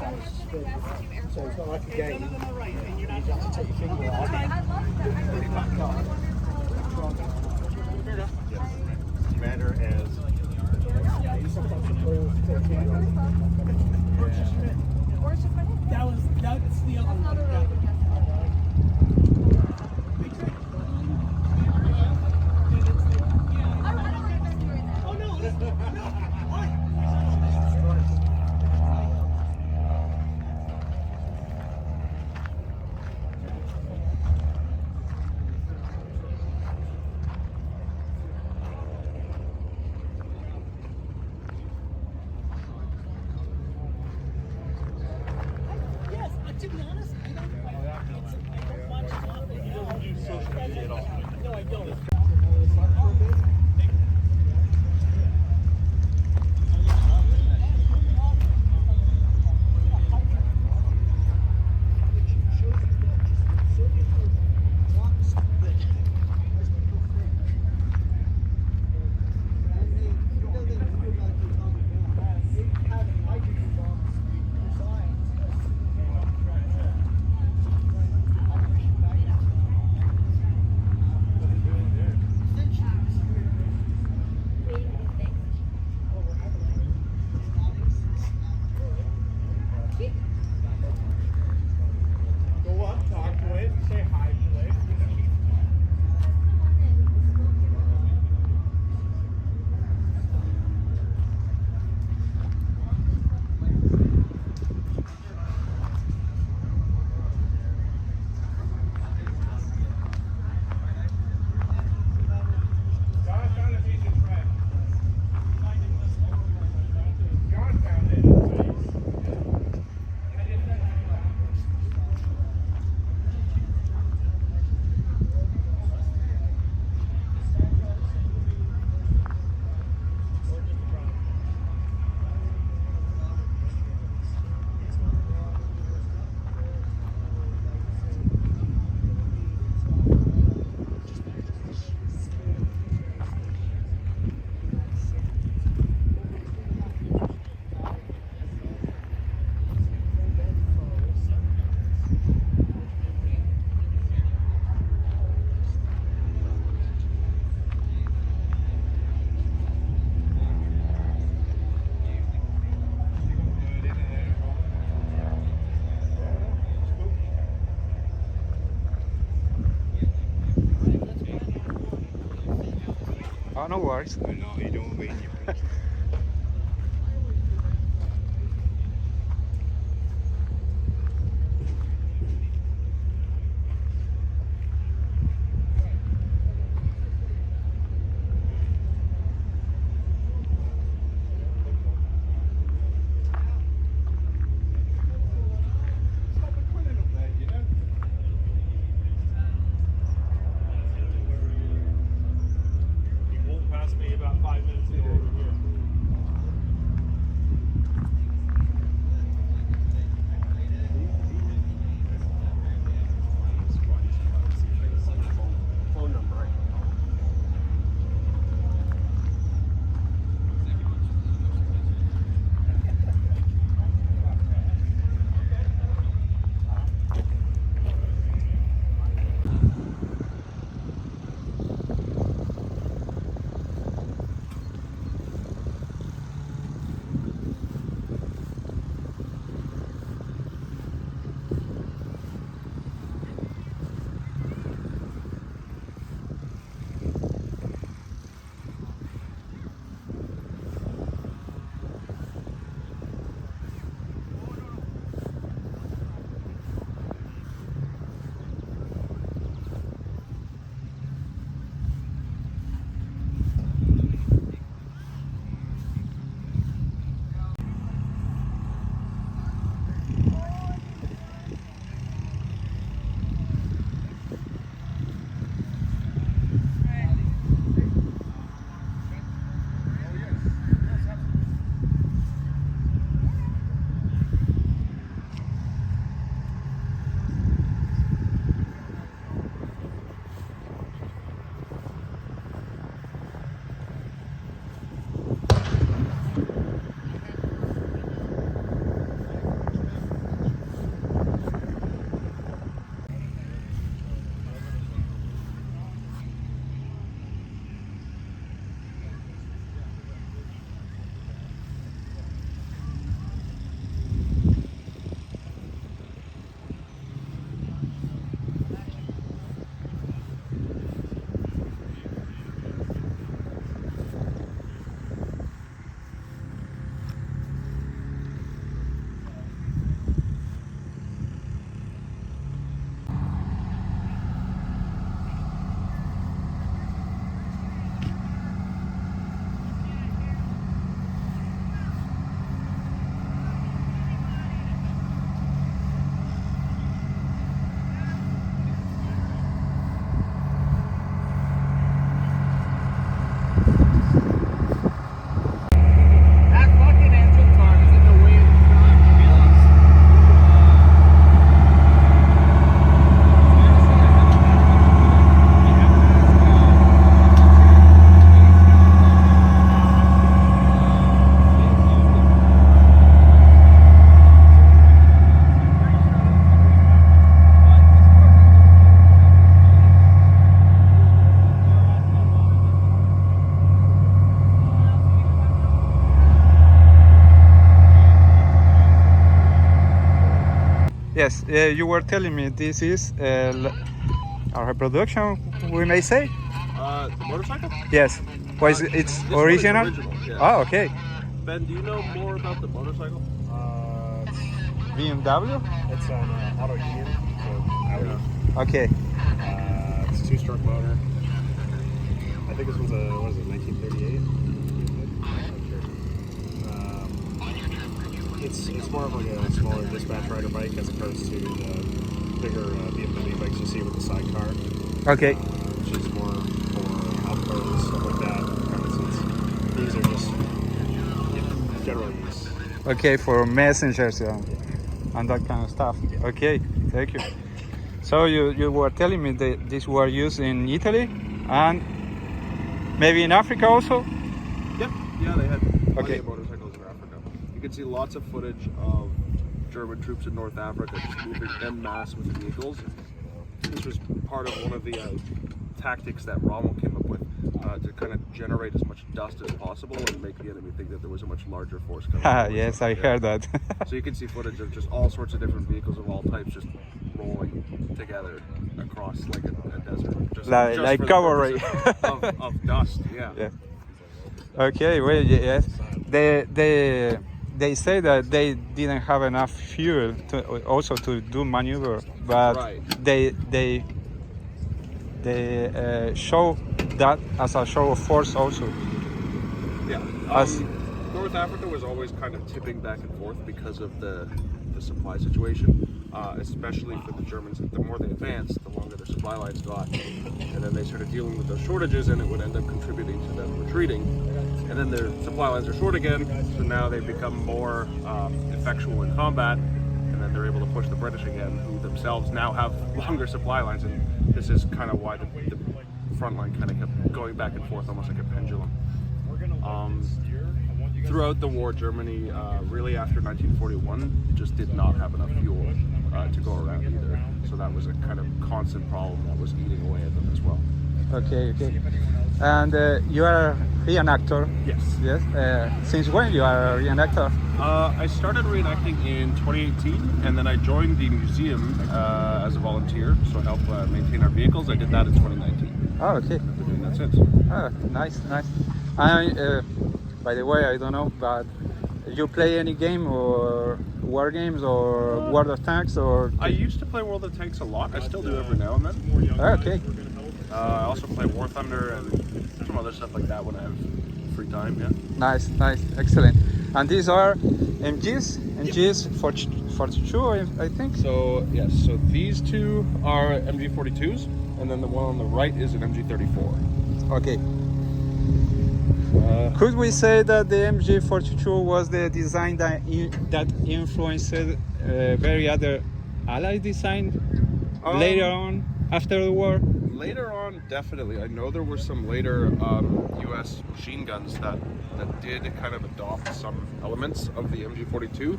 So it's not like a game. You have to take your finger out, put it back on. Commander as That's the other one. To be honest, I don't watch it often. You don't use social media at all? No, I don't. Oh, no worries. no, you don't wait. He walked past me about 5 minutes ago over here. Yes, you were telling me this is a reproduction, we may say. The motorcycle? Yes. Was it's This one is original? original, yeah. Oh, okay. Ben, do you know more about the motorcycle? BMW. It's on Auto Union, so Audi. Okay. It's a two-stroke motor. I think this one's a, what is it, 1938? It's more of like a smaller dispatch rider bike as opposed to the bigger BMW bikes you see with the sidecar. Okay. Which is more for outdoors, stuff like that. Kind of since these are just general use. Okay, for messengers and that kind of stuff. Okay, thank you. So you were telling me that these were used in Italy and maybe in Africa also? Yep. Yeah, they had plenty Okay. of motorcycles in Africa. You can see lots of footage of German troops in North Africa just moving en masse with vehicles. This was part of one of the tactics that Rommel came up with to kind of generate as much dust as possible and make the enemy think that there was a much larger force coming. Ah, towards yes, them. I Yeah. heard that. So you can see footage of just all sorts of different vehicles of all types just rolling together across like a desert. Just, Like- just like for the cavalry. purposes of dust, yeah. Yeah. Okay, well, yes. They say that they didn't have enough fuel to do maneuver, but Right. they show that as a show of force also. Yeah. Us. North Africa was always kind of tipping back and forth because of the supply situation, especially for the Germans. The more they advanced, the longer their supply lines got. And then they started dealing with those shortages and it would end up contributing to them retreating. And then their supply lines are short again, so now they've become more effectual in combat. And then they're able to push the British again, who themselves now have longer supply lines. And this is kind of why the front line kind of kept going back and forth, almost like a pendulum. Throughout the war, Germany, really after 1941, just did not have enough fuel to go around either. So that was a kind of constant problem that was eating away at them as well. Okay, okay. And you are a reenactor. Yes. Yes. Since when you are a reenactor? I started reenacting in 2018, and then I joined the museum as a volunteer, so I helped maintain our vehicles. I did that in 2019. Oh, okay. I've been doing that since. Ah, nice, nice. By the way, I don't know, but you play any game or war games or World of Tanks or? I used to play World of Tanks a lot. I still do every now and then. Ah, okay. I also play War Thunder and some other stuff like that when I have free time. Yeah. Nice, nice, excellent. And these are MGs 42, I think. So yes, so these two are MG42s, and then the one on the right is an MG34. Okay. Could we say that the MG42 was the design that influenced very other Allied design later on after the war? Later on, definitely. I know there were some later U.S. machine guns that did kind of adopt some elements of the MG42,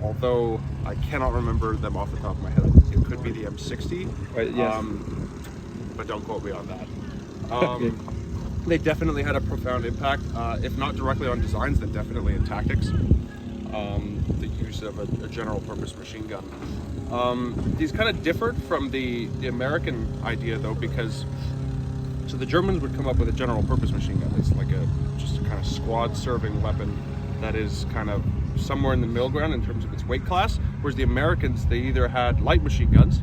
although I cannot remember them off the top of my head. It could be the M60, Yes. but don't quote me on that. They definitely had a profound impact, if not directly on designs, then definitely in tactics. The use of a general purpose machine gun. These kind of differed from the American idea though, because so the Germans would come up with a general purpose machine gun. It's like just a kind of squad serving weapon that is kind of somewhere in the middle ground in terms of its weight class, whereas the Americans, they either had light machine guns,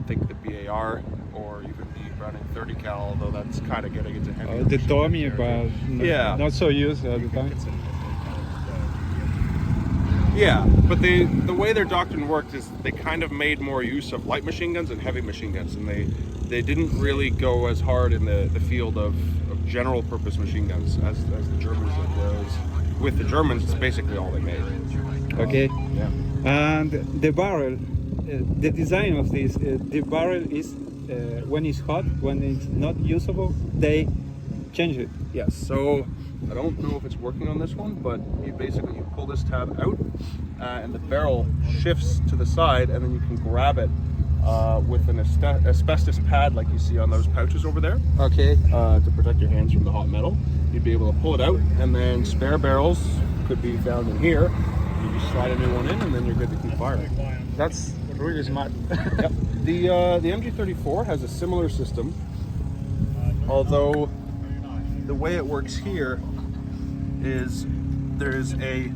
think the BAR, or even the Browning 30 cal, although that's kind of getting into heavy. The Tommy, but Yeah. not so used at the time. Yeah, but the way their doctrine worked is they kind of made more use of light machine guns and heavy machine guns, and they didn't really go as hard in the field of general purpose machine guns as the Germans did, whereas with the Germans, it's basically all they made. Okay. Yeah. And the barrel, the design of this, the barrel is when it's hot, when it's not usable, they change it. Yes, so I don't know if it's working on this one, but you pull this tab out and the barrel shifts to the side, and then you can grab it with an asbestos pad like you see on those pouches over there Okay. to protect your hands from the hot metal. You'd be able to pull it out, and then spare barrels could be found in here. You just slide a new one in, and then you're good to keep firing. That's really smart. Yep. The MG34 has a similar system, although the way it works here is there's a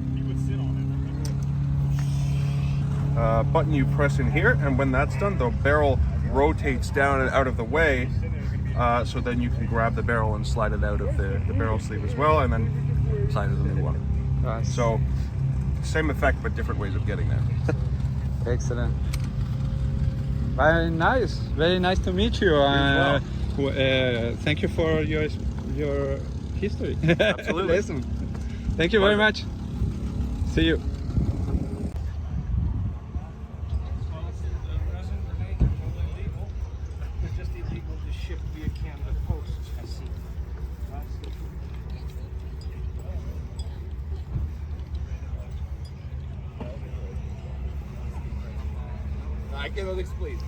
button you press in here, and when that's done, the barrel rotates down and out of the way, so then you can grab the barrel and slide it out of the barrel sleeve as well, and then slide it in the new one. Nice. So same effect, but different ways of getting there. Excellent. Very nice. Very nice to meet you. Thank you for your history. Absolutely. Lesson. Thank you very much. See you. It's just illegal to ship via Canada Post. I see. I cannot explain.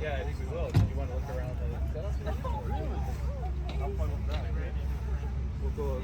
Yeah, I think we will. Do you want to look around the setup? How fun was that, right? We'll go.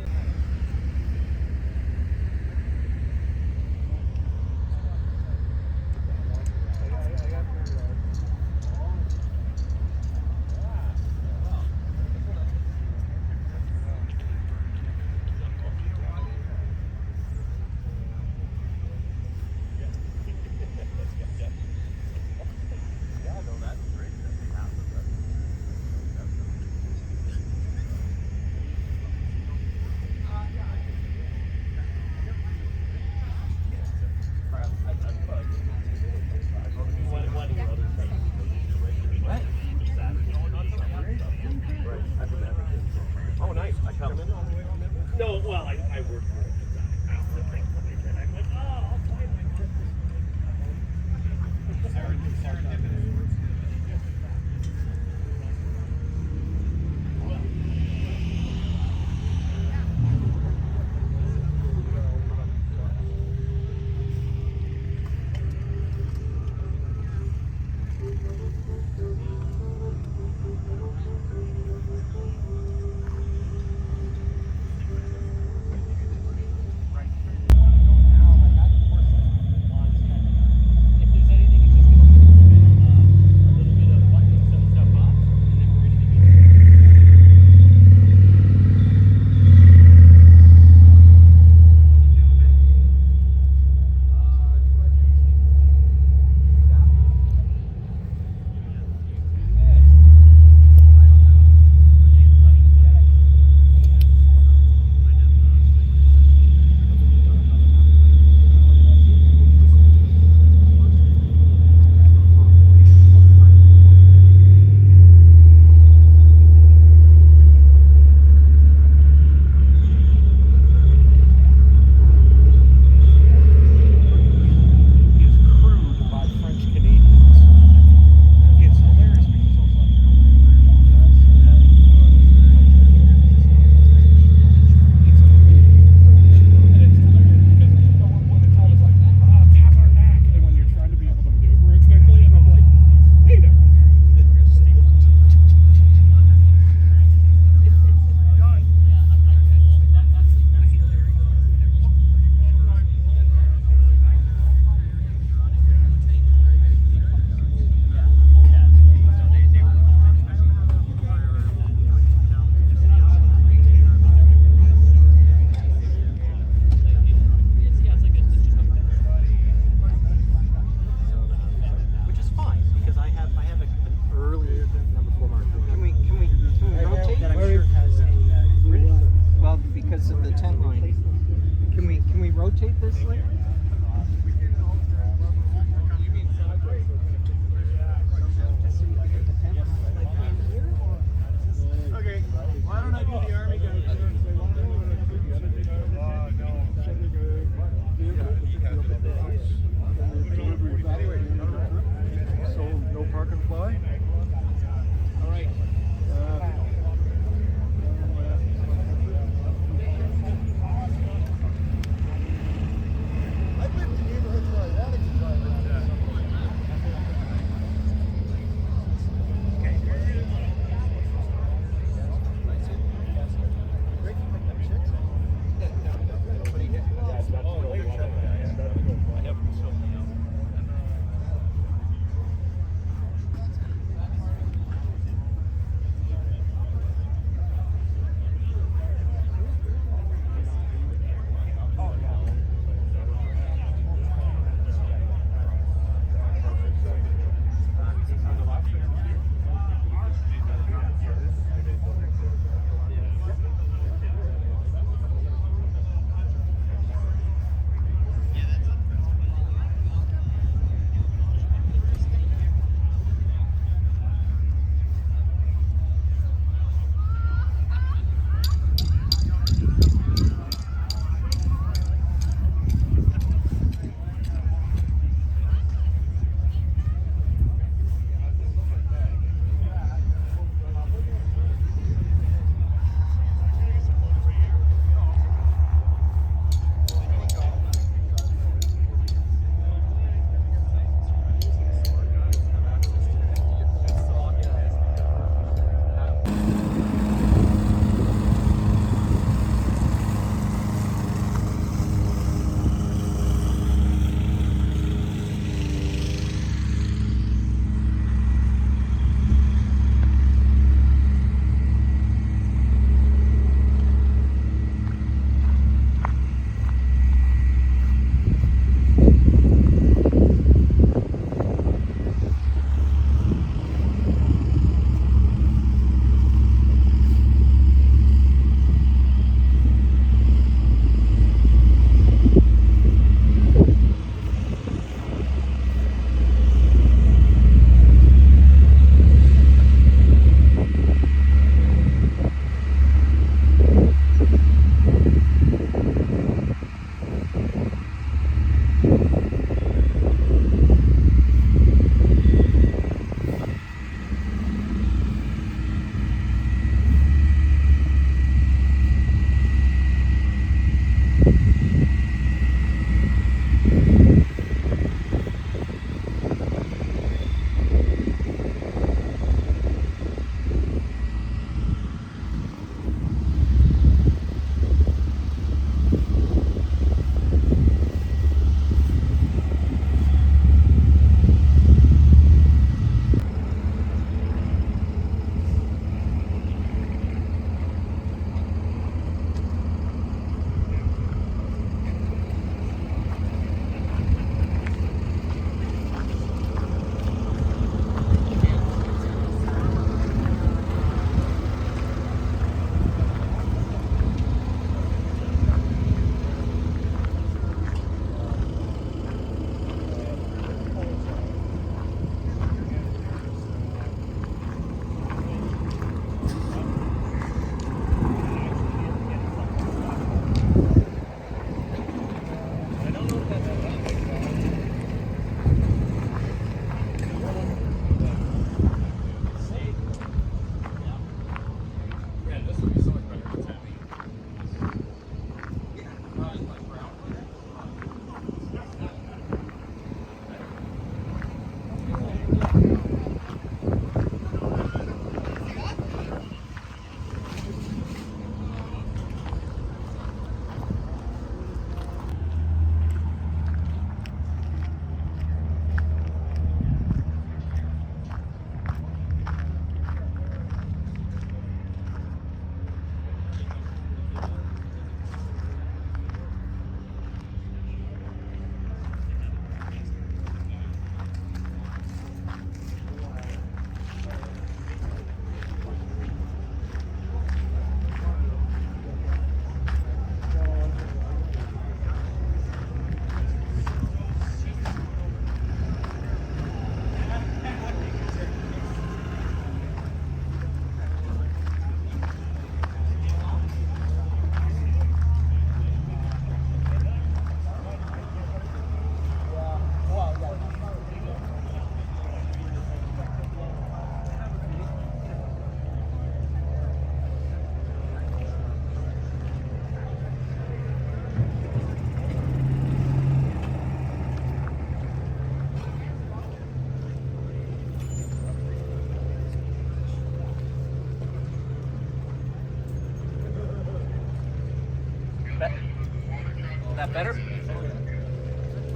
that better?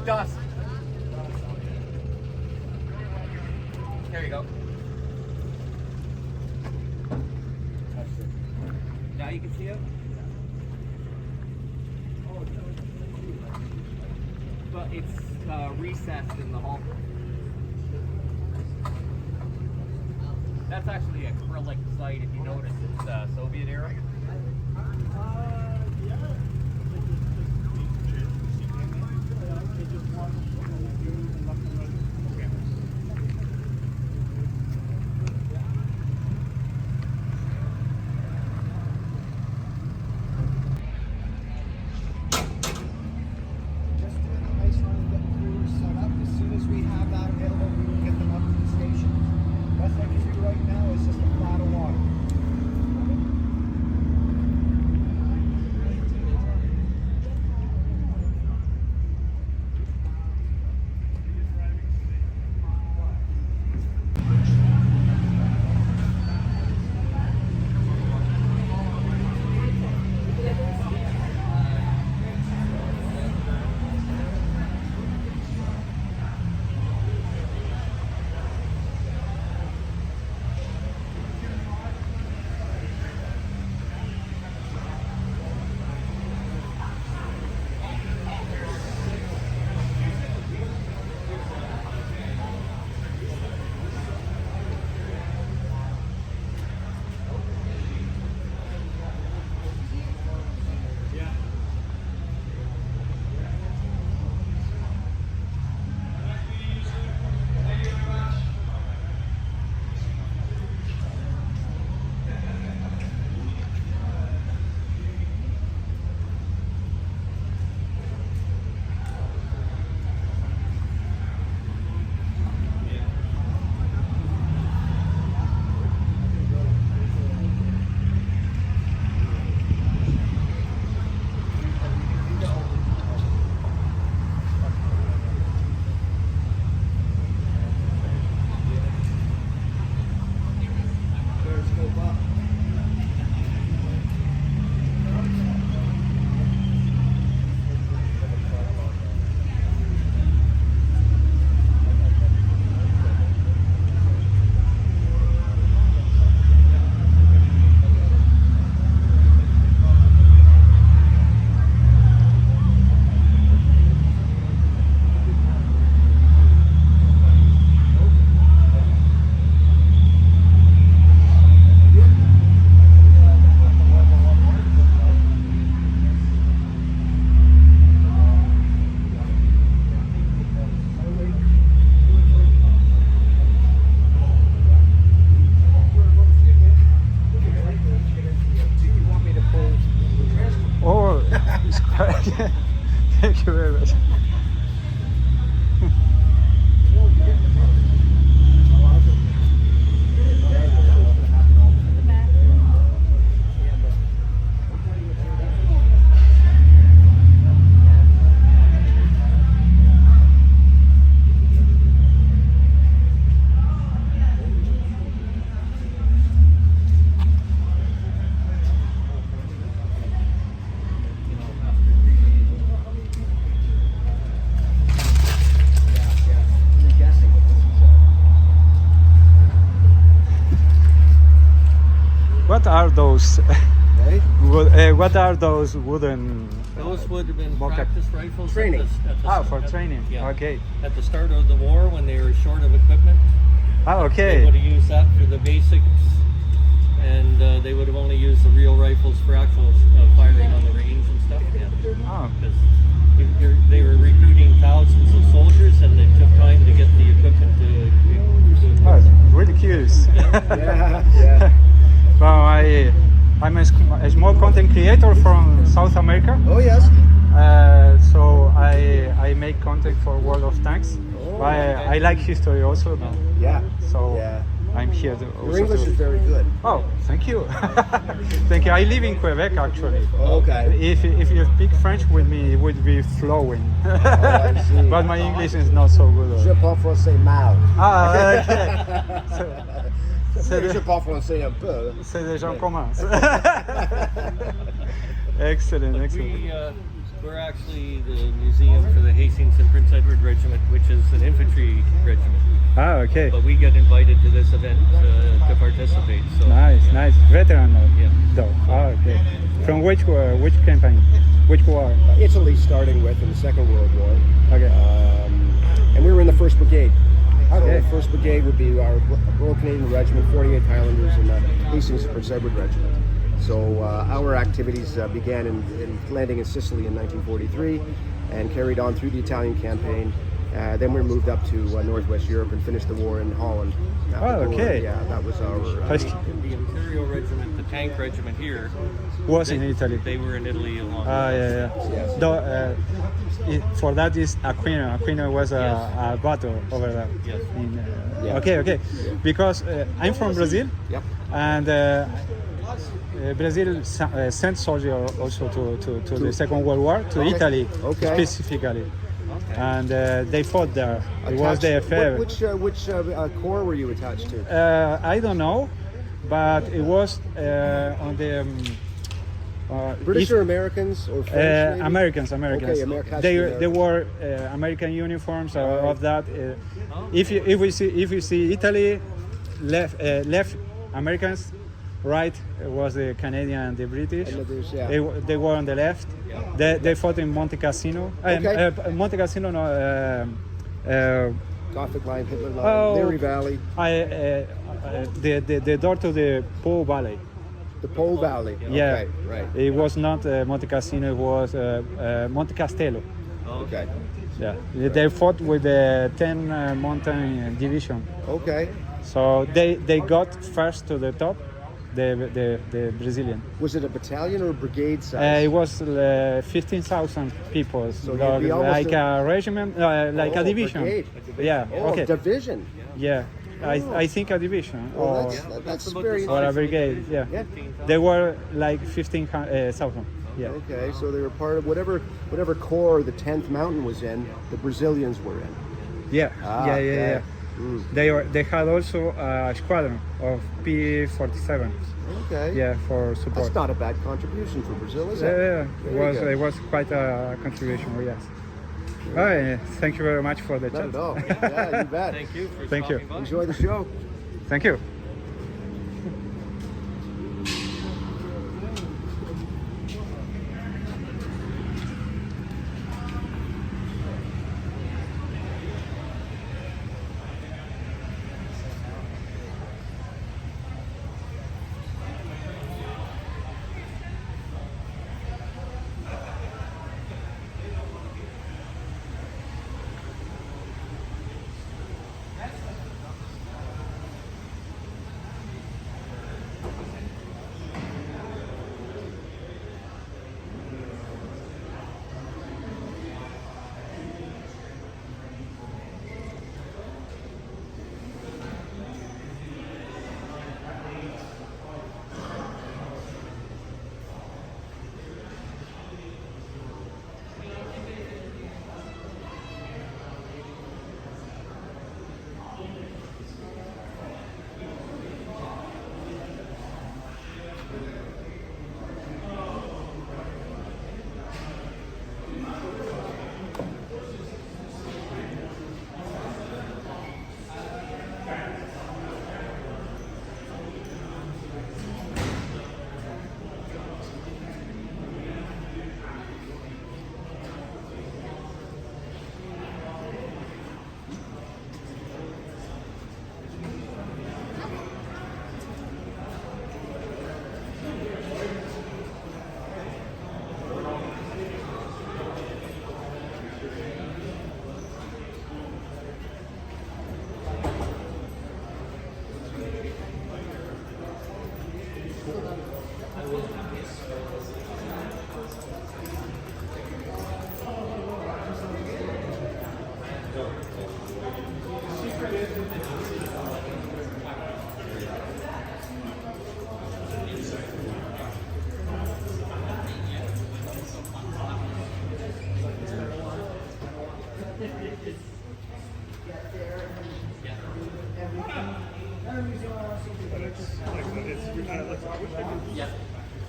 Dust. There you go. Now you can see it? But it's recessed in the hull. That's actually acrylic site, if you notice. It's Soviet era. Just doing the ice run and getting coolers set up. As soon as we have that available, we will get them up to the station. Best I can do right now is just a flat of water. Thank you very much. What are those? What are those wooden? Those would have been Mock-up. practice rifles. Training. For training. Yeah. Okay. At the start of the war, when they were short of equipment, they would Okay. have used that for the basics, and they would have only used the real rifles for actual firing on the range and stuff. Yeah. Oh. Because they were recruiting thousands of soldiers, and it took time to get the equipment to Oh, really curious. Yeah. Well, I'm a small content creator from South America. Oh yes. So I make content for World of Tanks. Oh, I like history also. Yeah. So Yeah. I'm here to Your English is very good. Oh, thank you. Thank you. I live in Quebec actually. Okay. If you speak French with me, it would be flowing. I see. But my English is not so good. Je parle français mal. Ah, ok. Je parle français un peu. C'est des gens communs. Excellent, excellent. We're actually the museum for the Hastings and Prince Edward Regiment, which is an infantry regiment. Ah, okay. But we get invited to this event to participate. So Nice, yeah. nice. Veteran Yeah. though. Ah, okay. From which campaign? Which war? Italy starting with in the Second World War. Okay. And we were in the 1st Brigade. So Okay. the 1st Brigade would be our Royal Canadian Regiment, 48th Highlanders, and the Hastings and Prince Edward Regiment. So our activities began in landing in Sicily in 1943 and carried on through the Italian campaign. Then we moved up to Northwest Europe and finished the war in Holland. After Oh, the war, okay. yeah, that was our... The Imperial Regiment, the tank regiment here, Was in Italy. they were in Italy along. Ah, yeah. Yes. Though, for that is Aquino. Aquino was a battle over there. Yes. Yeah. Okay. Because I'm from Brazil, Yep. and Brazil sent soldiers also to the Second World War to Okay. Italy Okay. specifically, and they fought there. It was Attached- their affair. Which corps were you attached to? I don't know, but it was on the British East- or Americans or French? maybe? Americans. Okay, They were American uniforms of that. If you see Italy, left Americans, right was the Canadian and the British. And others, yeah. They were on the left. They fought in Monte Cassino. Okay. Monte Cassino, no. Gothic Line, Hitler Line, Oh. Leary Valley, the door to the Po Valley. the Po Valley. Yeah, Okay, right. It was not Monte Cassino. It was Monte Castello. Okay. Yeah, they fought with the 10 Mountain Division. Okay. So they got first to the top, the Brazilian. Was it a battalion or a brigade size? It was 15,000 people, So you'd be almost like a regiment, like Oh, a division. brigade. Yeah, Oh, okay. division. Yeah, I think a division Well, or, that's about very the or a interesting. brigade. Yeah, Yeah. they were like 15,000. Yeah. Okay, so they were part of whatever corps the 10th Mountain was in, the Brazilians were in. Yeah, Ah, yeah. okay. They had also a squadron of P-47. Okay. Yeah, for support. That's not a bad contribution for Brazil, is it? Yeah, Very good. it was quite a contribution. Yes. All right, thank you very much for the Not chat. at all. Yeah, you bet. Thank you for Thank you. stopping by. Enjoy the show. Thank you.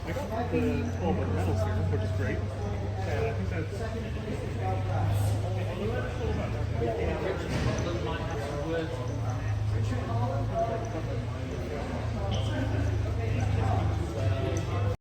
I got the 12-inch metals here, which is great. And I think that's...